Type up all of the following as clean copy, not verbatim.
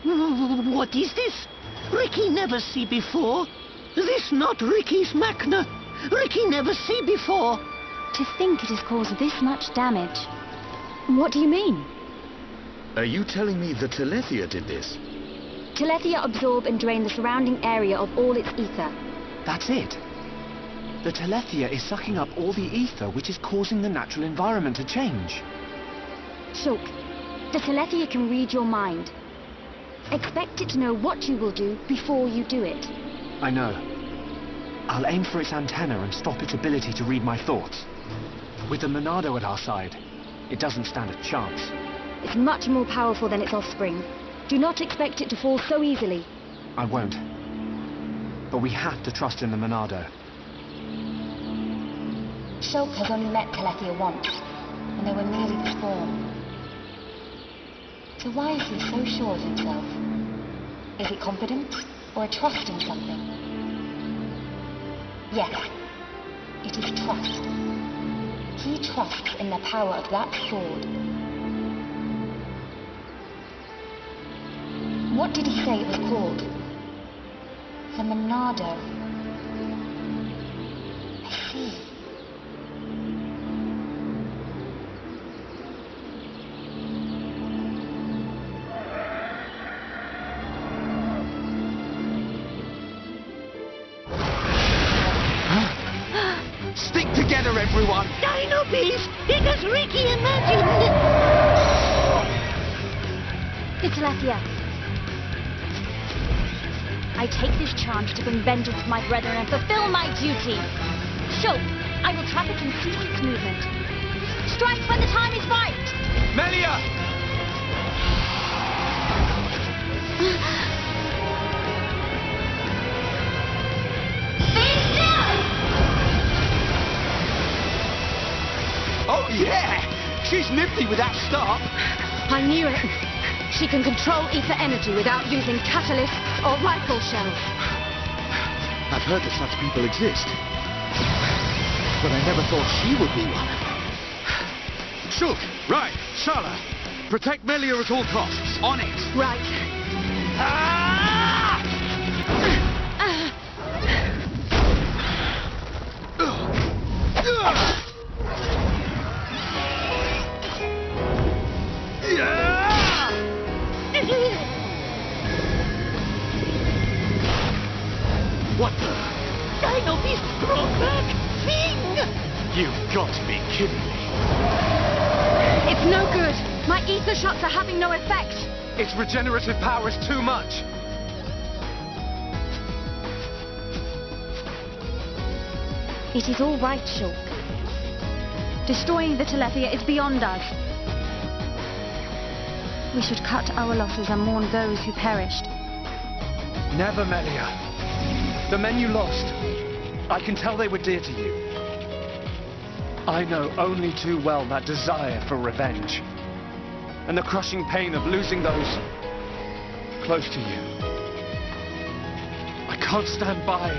What is this? Riki never see before. This not Riki's Machna. Riki never see before. To think it has caused this much damage. What do you mean? Are you telling me the Telethia did this? Telethia absorb and drain the surrounding area of all its ether. That's it. The Telethia is sucking up all the ether, which is causing the natural environment to change. Shulk, the Telethia can read your mind. Expect it to know what you will do before you do it. I know. I'll aim for its antenna and stop its ability to read my thoughts. With the Monado at our side, it doesn't stand a chance. It's much more powerful than its offspring. Do not expect it to fall so easily. I won't. But we have to trust in the Monado. Shulk has only met Telethia once, and they were nearly the spawn. So why is he so sure of himself? Is it confidence or a trust in something? Yes, it is trust. He trusts in the power of that sword. What did he say it was called? The Monado. I see. Stick together, everyone! Dinobeast! It is Riki imagined! The Telethia. I take this chance to bring vengeance to my brethren and fulfill my duty. Shulk, I will trap it and cease its movement. Strike when the time is right! Melia! Oh yeah! She's nifty with that stop! I knew it. She can control ether energy without using catalysts or rifle shells. I've heard that such people exist. But I never thought she would be one. Shulk, right, Shala. Protect Melia at all costs. On it! Right. Ah! What the? Dinobeast brought back Thing! You've got to be kidding me. It's no good. My ether shots are having no effect. Its regenerative power is too much. It is all right, Shulk. Destroying the Telethia is beyond us. We should cut our losses and mourn those who perished. Never, Melia. The men you lost, I can tell they were dear to you. I know only too well that desire for revenge, and the crushing pain of losing those close to you. I can't stand by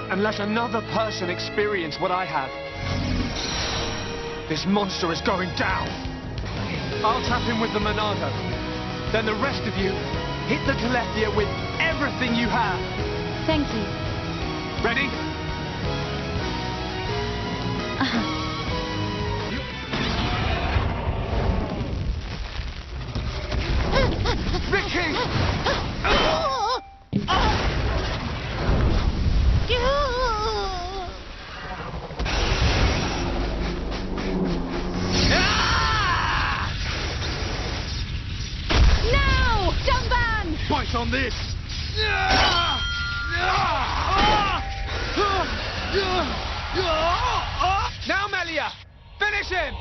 and let another person experience what I have. This monster is going down. I'll trap him with the Monado. Then the rest of you hit the Telethia with everything you have. Thank you. Ready? Riki! Now! Dumban! Bite on this! Now, Melia! Finish him!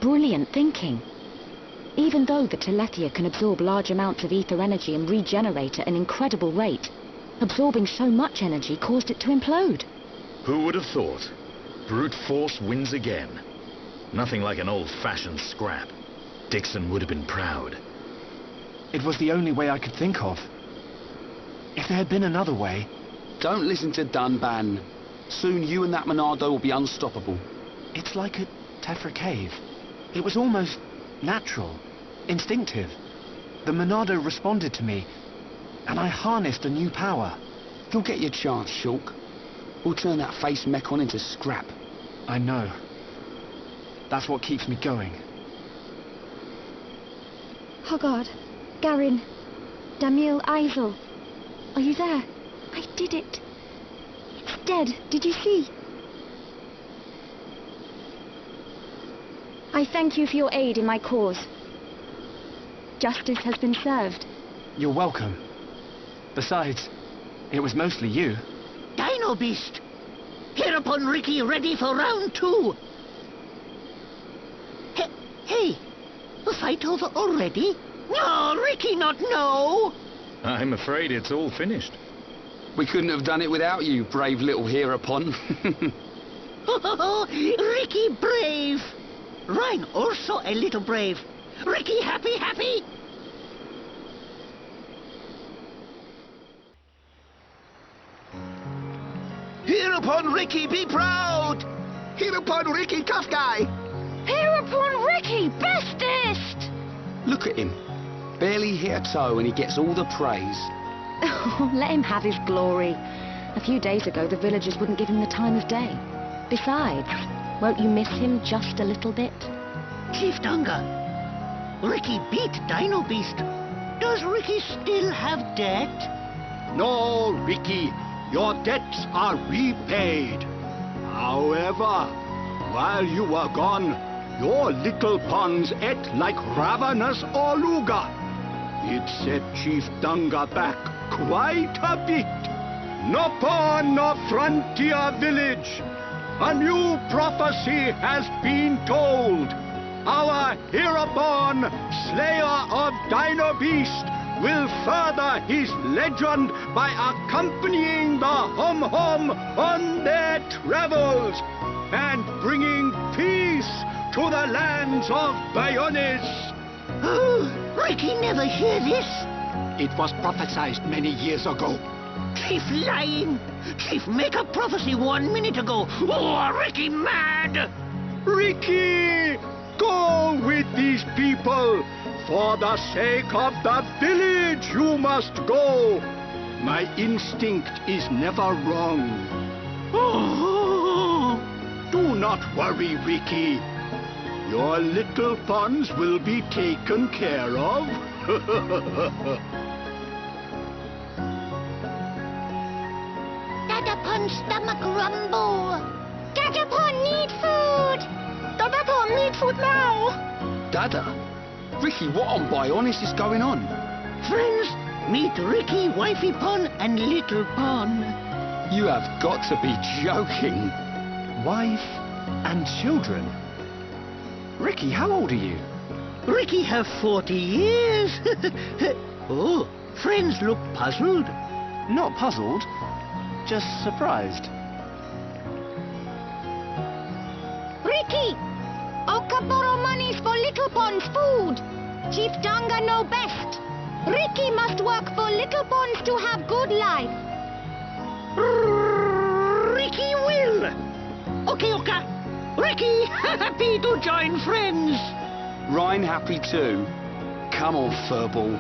Brilliant thinking. Even though the Telethia can absorb large amounts of ether energy and regenerate at an incredible rate, absorbing so much energy caused it to implode. Who would have thought? Brute force wins again. Nothing like an old-fashioned scrap. Dixon would have been proud. It was the only way I could think of. If there had been another way... Don't listen to Dunban. Soon you and that Monado will be unstoppable. It's like a Tephra cave. It was almost natural, instinctive. The Monado responded to me, and I harnessed a new power. You'll get your chance, Shulk. We'll turn that face Mechon into scrap. I know. That's what keeps me going. Hogard, Garin, Damil Isel. Are you there? I did it. It's dead. Did you see? I thank you for your aid in my cause. Justice has been served. You're welcome. Besides, it was mostly you. Dinobeast! Hereupon Riki ready for round 2. Hey, the fight over already? No, Riki not no! I'm afraid it's all finished. We couldn't have done it without you, brave little Hereupon. Riki brave! Rhine also a little brave. Riki happy? Hereupon Riki, be proud! Hereupon Riki, tough guy! Hereupon Riki, bestest! Look at him. Barely hit a toe and he gets all the praise. Oh, let him have his glory. A few days ago, the villagers wouldn't give him the time of day. Besides, won't you miss him just a little bit? Chief Dunga, Riki beat Dinobeast. Does Riki still have debt? No, Riki, your debts are repaid. However, while you were gone, your little pawns ate like ravenous Oluga. It set Chief Dunga back quite a bit. No pawn, no frontier village. A new prophecy has been told. Our Hereupon, slayer of Dinobeast, will further his legend by accompanying the Hum-Hum on their travels and bringing peace to the lands of Bionis. Oh, Riki never hear this. It was prophesied many years ago. Chief lying. Chief make a prophecy 1 minute ago. Oh, Riki mad. Riki, go with these people. For the sake of the village, you must go. My instinct is never wrong. Oh. Do not worry, Riki. Your little pawns will be taken care of. Dadapon stomach rumble. Dadapon need food. Dadapon need food now. Dada? Riki, what on Bionis is going on? Friends, meet Riki, Wifey Pon, and Little Pon. You have got to be joking. Wife and children. Riki, how old are you? Riki have 40 years. Oh, friends look puzzled. Not puzzled, just surprised. Riki! Oka borrow monies for Little Pon's food. Chief Dunga know best. Riki must work for Little Pons to have good life. Riki will. Okay, Oka. Riki happy to join friends. Rhine happy too. Come on, Furball.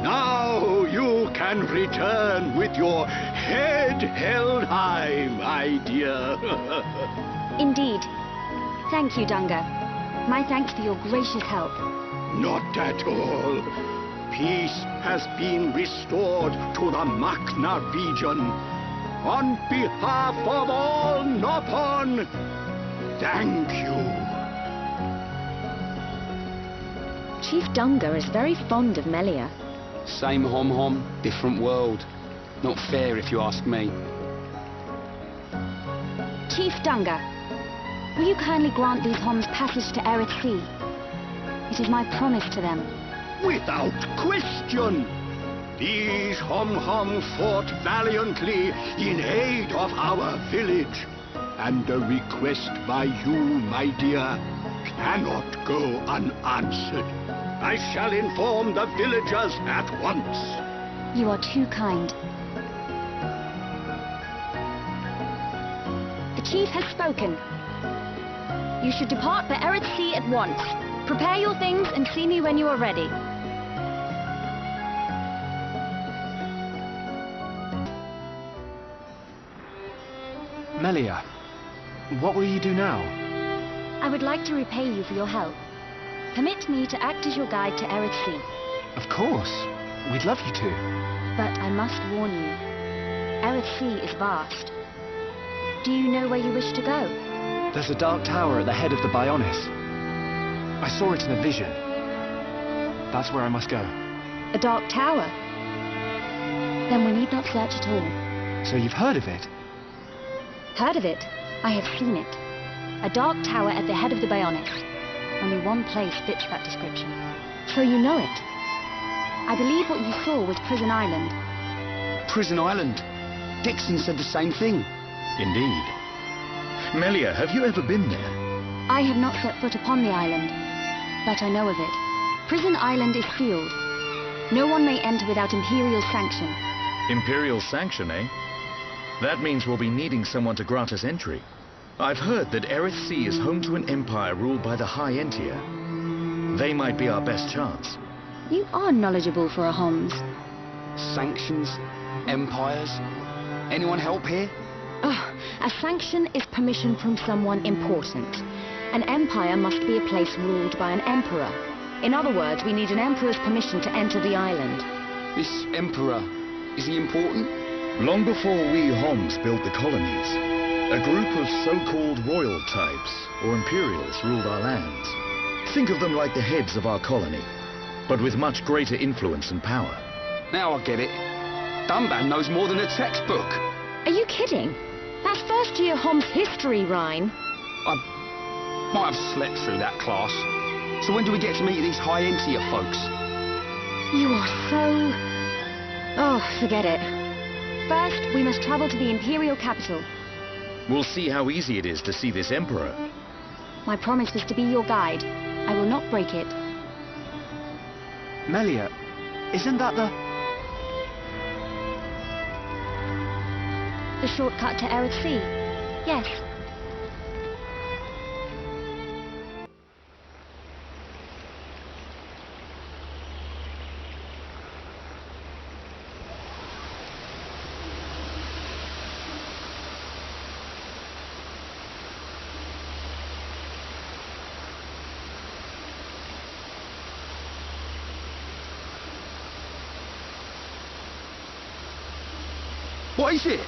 Now you can return with your head held high, my dear. Indeed. Thank you, Dunga. My thanks for your gracious help. Not at all. Peace has been restored to the Makna region. On behalf of all Nopon, thank you. Chief Dunga is very fond of Melia. Same Hom-Hom, different world. Not fair if you ask me. Chief Dunga, will you kindly grant these Homs passage to Erith Sea? It is my promise to them. Without question. These Hom fought valiantly in aid of our village. And a request by you, my dear, cannot go unanswered. I shall inform the villagers at once. You are too kind. The chief has spoken. You should depart for Eretz Sea at once. Prepare your things and see me when you are ready. Melia, what will you do now? I would like to repay you for your help. Permit me to act as your guide to Eretz Sea. Of course. We'd love you to. But I must warn you. Eretz Sea is vast. Do you know where you wish to go? There's a dark tower at the head of the Bionis. I saw it in a vision. That's where I must go. A dark tower? Then we need not search at all. So you've heard of it? Heard of it? I have seen it. A dark tower at the head of the Bionis. Only one place fits that description. So you know it. I believe what you saw was Prison Island. Prison Island. Dixon said the same thing. Indeed. Melia, have you ever been there? I have not set foot upon the island, but I know of it. Prison Island is sealed. No one may enter without Imperial sanction. Imperial sanction, eh? That means we'll be needing someone to grant us entry. I've heard that Eretz Sea is home to an empire ruled by the High Entia. They might be our best chance. You are knowledgeable for a Homs. Sanctions? Empires? Anyone help here? Oh, a sanction is permission from someone important. An empire must be a place ruled by an emperor. In other words, we need an emperor's permission to enter the island. This emperor, is he important? Long before we Homs built the colonies, a group of so-called royal types, or imperials, ruled our lands. Think of them like the heads of our colony, but with much greater influence and power. Now I get it. Dunban knows more than a textbook. Are you kidding? That's first year Homs history, Rhine. I might have slept through that class. So when do we get to meet these High Entia folks? You are so... Oh, forget it. First, we must travel to the Imperial capital. We'll see how easy it is to see this emperor. My promise was to be your guide. I will not break it. Melia, isn't that The shortcut to Eretz Sea? Yes. What is it?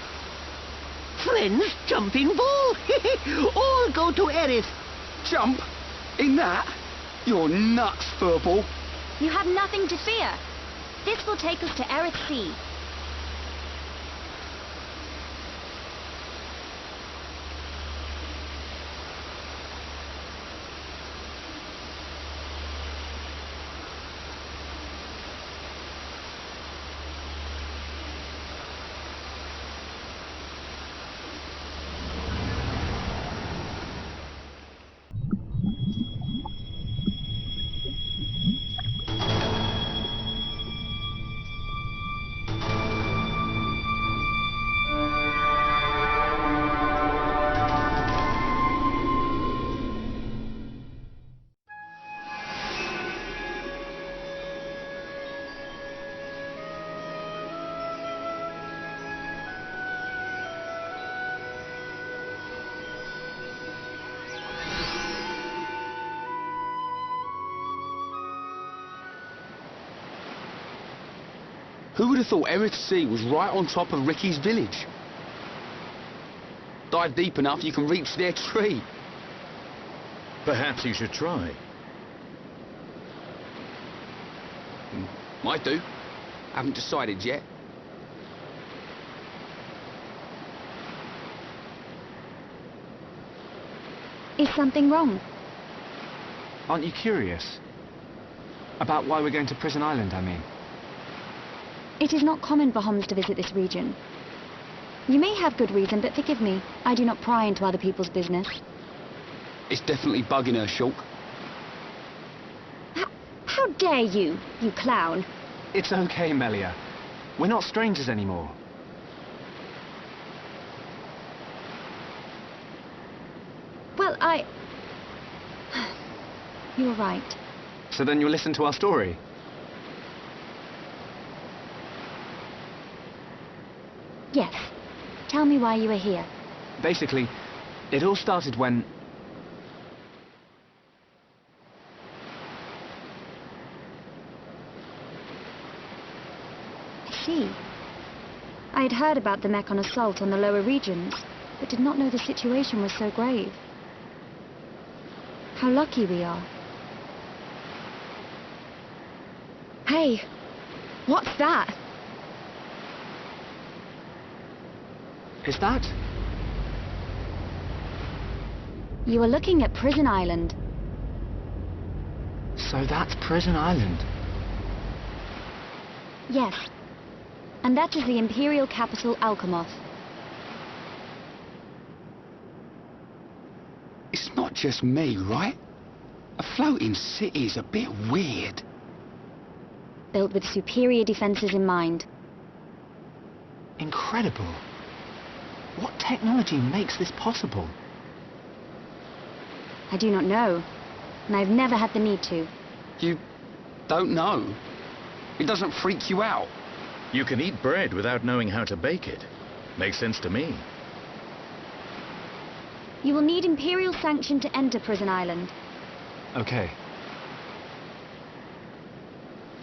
Friends, jumping ball. All go to Erith. Jump? In that? You're nuts, Furball. You have nothing to fear. This will take us to Eretz Sea. Who would have thought Eretz Sea was right on top of Riki's village? Dive deep enough, you can reach their tree. Perhaps you should try. Might do. Haven't decided yet. Is something wrong? Aren't you curious? About why we're going to Prison Island, I mean. It is not common for Homs to visit this region. You may have good reason, but forgive me. I do not pry into other people's business. It's definitely bugging her, Shulk. How dare you, you clown? It's okay, Melia. We're not strangers anymore. Well, You were right. So then you'll listen to our story? Yes. Tell me why you were here. Basically, it all started when... I see. I had heard about the Mechon assault on the lower regions, but did not know the situation was so grave. How lucky we are. Hey, what's that? Is that? You are looking at Prison Island. So that's Prison Island. Yes. And that is the Imperial capital, Alchemoth. It's not just me, right? A floating city is a bit weird. Built with superior defenses in mind. Incredible. What technology makes this possible? I do not know, and I've never had the need to. You don't know? It doesn't freak you out? You can eat bread without knowing how to bake it. Makes sense to me. You will need Imperial sanction to enter Prison Island. Okay.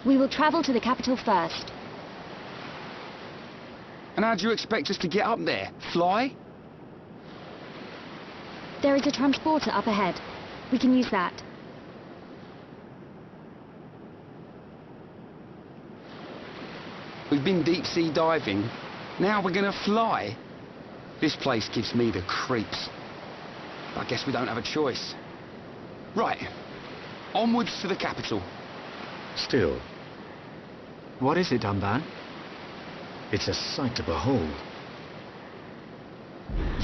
We will travel to the capital first. And how do you expect us to get up there? Fly? There is a transporter up ahead. We can use that. We've been deep sea diving. Now we're gonna fly? This place gives me the creeps. I guess we don't have a choice. Right. Onwards to the capital. Still, What is it, Dunban? it's a sight to behold.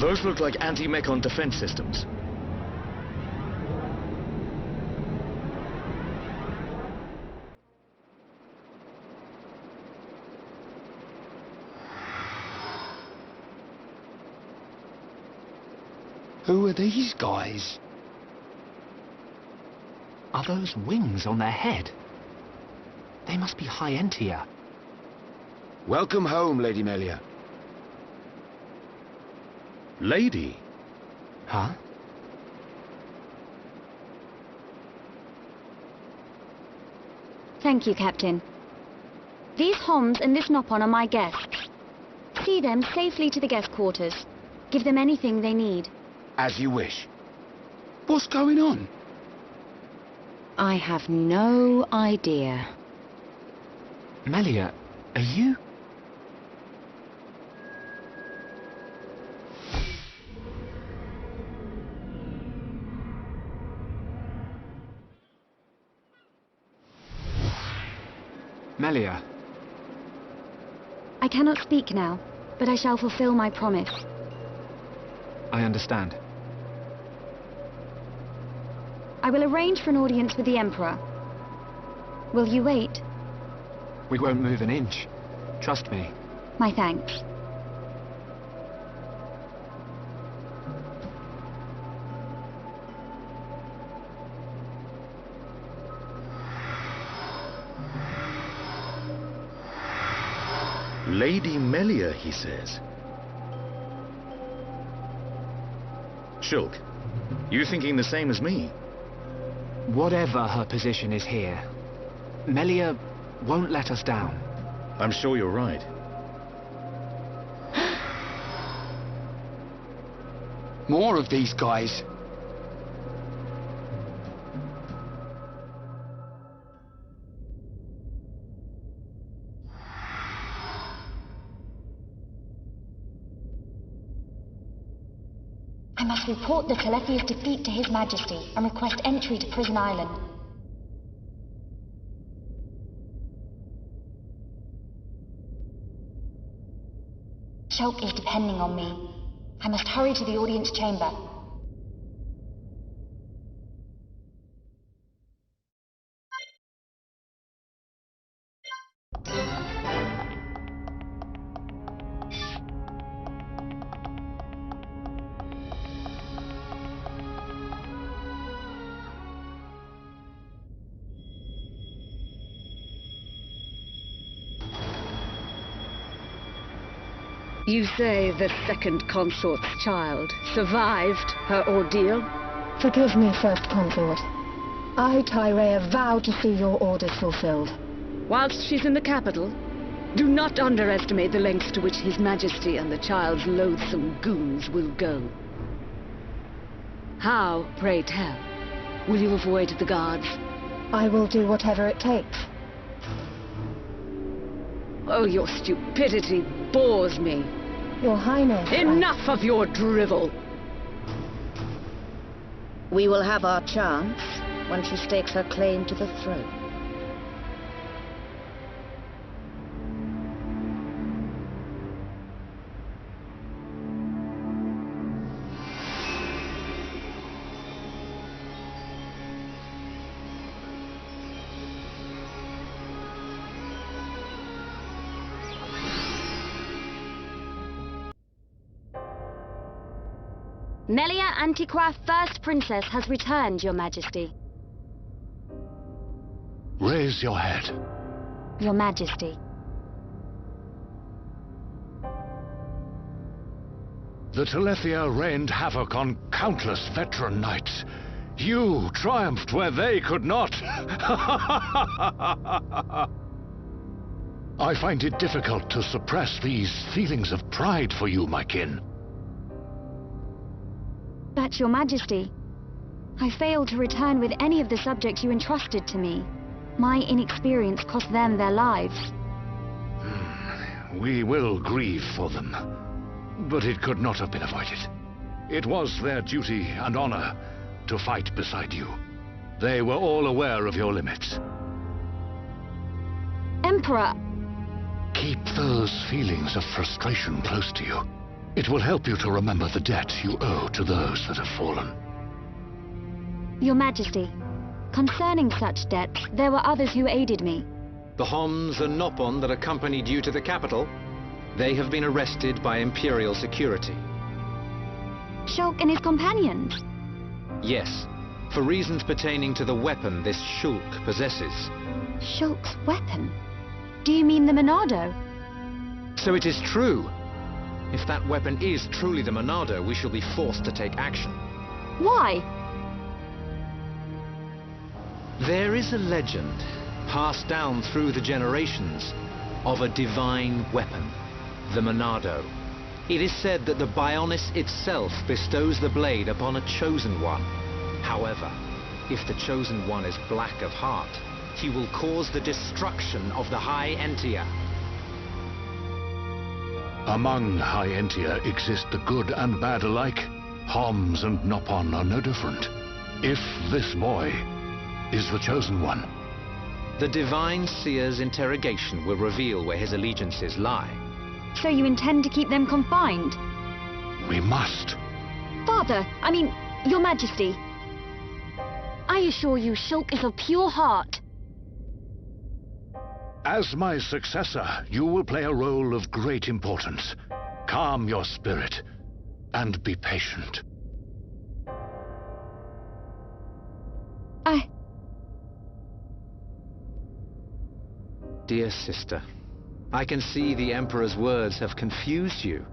Those look like anti-Mechon defense systems. Who are these guys? Are those wings on their head? They must be High-Entia. Welcome home, Lady Melia. Lady? Huh? Thank you, Captain. These Homs and this Nopon are my guests. See them safely to the guest quarters. Give them anything they need. As you wish. What's going on? I have no idea. Melia, are you... Melia, I cannot speak now, but I shall fulfill my promise. I understand. I will arrange for an audience with the Emperor. Will you wait? We won't move an inch. Trust me. My thanks. Lady Melia, he says. Shulk, you thinking the same as me? Whatever her position is here, Melia won't let us down. I'm sure you're right. More of these guys. I must report the Telephia's defeat to His Majesty and request entry to Prison Island. Shulk is depending on me. I must hurry to the audience chamber. You say the second consort's child survived her ordeal? Forgive me, First Consort. I, Tyrea, vow to see your orders fulfilled. Whilst she's in the capital, do not underestimate the lengths to which His Majesty and the child's loathsome goons will go. How, pray tell, will you avoid the guards? I will do whatever it takes. Oh, your stupidity bores me. Your Highness... Enough of your drivel! We will have our chance when she stakes her claim to the throne. Melia Antiqua, First Princess, has returned, Your Majesty. Raise your head. Your Majesty. The Telethia rained havoc on countless veteran knights. You triumphed where they could not. I find it difficult to suppress these feelings of pride for you, my kin. But, Your Majesty, I failed to return with any of the subjects you entrusted to me. My inexperience cost them their lives. We will grieve for them, but it could not have been avoided. It was their duty and honor to fight beside you. They were all aware of your limits. Emperor! Keep those feelings of frustration close to you. It will help you to remember the debt you owe to those that have fallen. Your Majesty, concerning such debts, there were others who aided me. The Homs and Nopon that accompanied you to the capital, they have been arrested by Imperial security. Shulk and his companions? Yes, for reasons pertaining to the weapon this Shulk possesses. Shulk's weapon? Do you mean the Monado? So it is true. If that weapon is truly the Monado, we shall be forced to take action. Why? There is a legend, passed down through the generations, of a divine weapon, the Monado. It is said that the Bionis itself bestows the blade upon a chosen one. However, if the chosen one is black of heart, he will cause the destruction of the High Entia. Among High Entia exist the good and bad alike. Homs and Nopon are no different. If this boy is the chosen one. The Divine Seer's interrogation will reveal where his allegiances lie. So you intend to keep them confined? We must. Father, Your Majesty. I assure you, Shulk is of pure heart. As my successor, you will play a role of great importance. Calm your spirit and be patient. Dear sister, I can see the Emperor's words have confused you.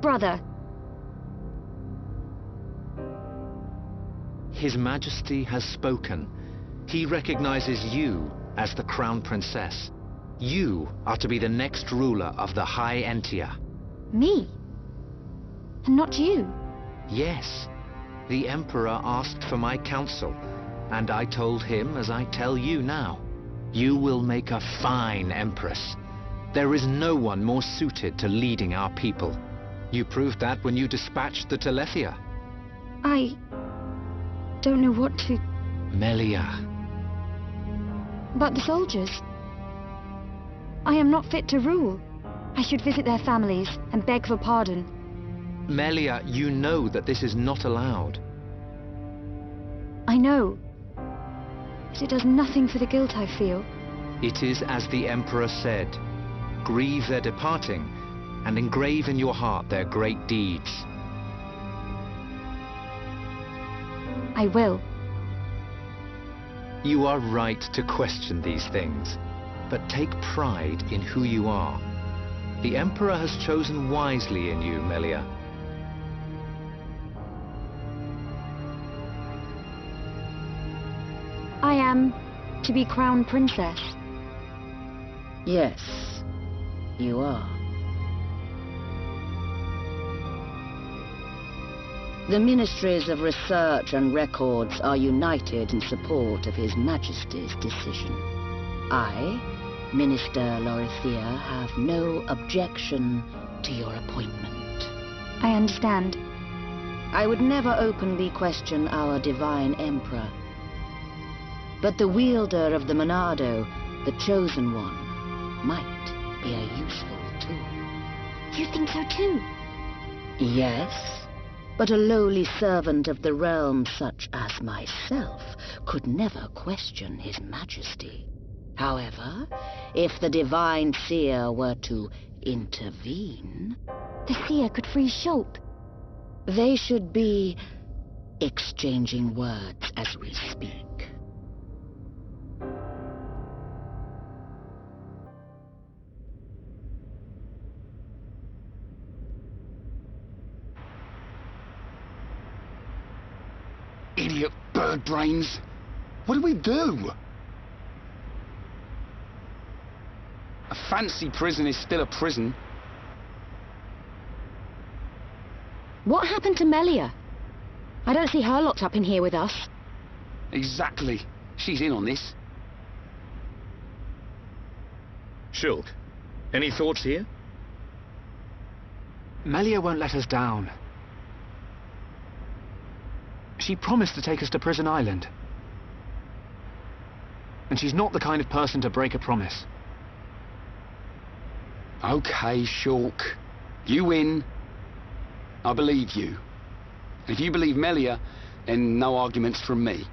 Brother. His Majesty has spoken. He recognizes you as the Crown Princess. You are to be the next ruler of the High Entia. Me? And not you? Yes. The Emperor asked for my counsel, and I told him as I tell you now. You will make a fine Empress. There is no one more suited to leading our people. You proved that when you dispatched the Telethia. I don't know what to... Melia, But the soldiers? I am not fit to rule. I should visit their families and beg for pardon. Melia, you know that this is not allowed. I know. But it does nothing for the guilt I feel. It is as the Emperor said. Grieve their departing, and engrave in your heart their great deeds. I will. You are right to question these things, but take pride in who you are. The Emperor has chosen wisely in you, Melia. I am to be crowned princess. Yes, you are. The Ministries of Research and Records are united in support of His Majesty's decision. I, Minister Lorithia, have no objection to your appointment. I understand. I would never openly question our divine Emperor. But the wielder of the Monado, the Chosen One, might be a useful tool. You think so too? Yes. But a lowly servant of the realm such as myself could never question His Majesty. However, if the Divine Seer were to intervene... The Seer could free Shulk. They should be exchanging words as we speak. Idiot bird brains. What do we do? A fancy prison is still a prison. What happened to Melia? I don't see her locked up in here with us. Exactly. She's in on this. Shulk, any thoughts here? Melia won't let us down. She promised to take us to Prison Island. And she's not the kind of person to break a promise. Okay, Shulk. You win. I believe you. If you believe Melia, then no arguments from me.